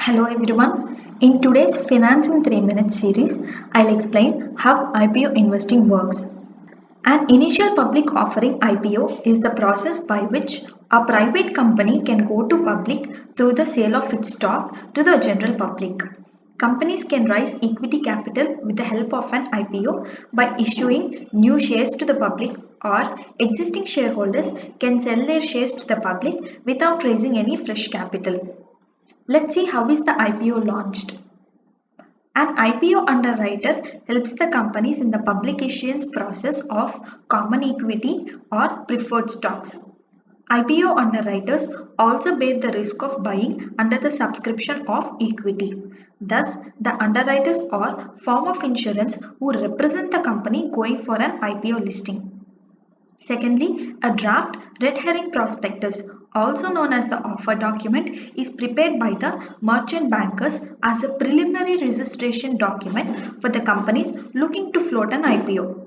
Hello everyone. In today's Finance in 3 Minutes series, I'll explain how IPO investing works. An initial public offering IPO is the process by which a private company can go to public through the sale of its stock to the general public. Companies can raise equity capital with the help of an IPO by issuing new shares to the public, or existing shareholders can sell their shares to the public without raising any fresh capital. Let's see how is the IPO launched. An IPO underwriter helps the companies in the public issuance process of common equity or preferred stocks. IPO underwriters also bear the risk of buying under the subscription of equity. Thus, the underwriters are form of insurance who represent the company going for an IPO listing. Secondly, a draft red herring prospectus, also known as the offer document, is prepared by the merchant bankers as a preliminary registration document for the companies looking to float an IPO.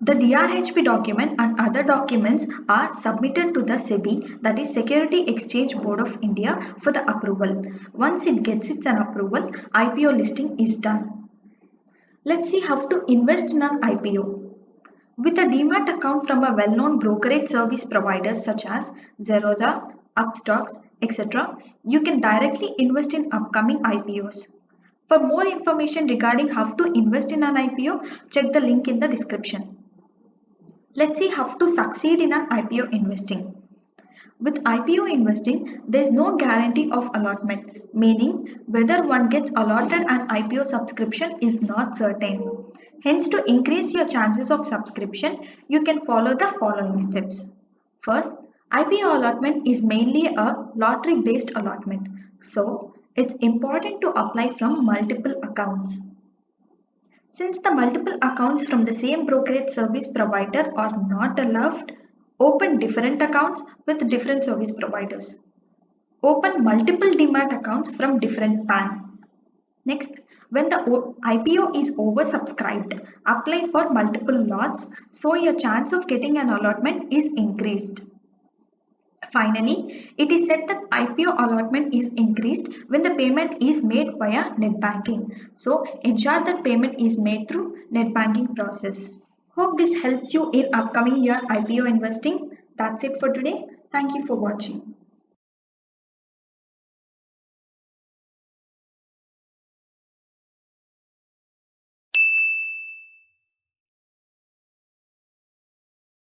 The DRHP document and other documents are submitted to the SEBI, that is Security Exchange Board of India, for the approval. Once it gets its approval, IPO listing is done. Let's see how to invest in an IPO. With a demat account from a well-known brokerage service providers such as Zerodha, Upstocks, etc., you can directly invest in upcoming IPOs. For more information regarding how to invest in an IPO, check the link in the description. Let's see how to succeed in an IPO investing. With IPO investing, there is no guarantee of allotment, meaning whether one gets allotted an IPO subscription is not certain. Hence, to increase your chances of subscription, you can follow the following steps. First, IPO allotment is mainly a lottery-based allotment, so it's important to apply from multiple accounts. Since the multiple accounts from the same brokerage service provider are not allowed, open different accounts with different service providers. Open multiple demat accounts from different PAN. Next, when the IPO is oversubscribed, apply for multiple lots so your chance of getting an allotment is increased. Finally, it is said that IPO allotment is increased when the payment is made via net banking. So ensure that payment is made through net banking process. Hope this helps you in upcoming year IPO investing. That's it for today. Thank you for watching.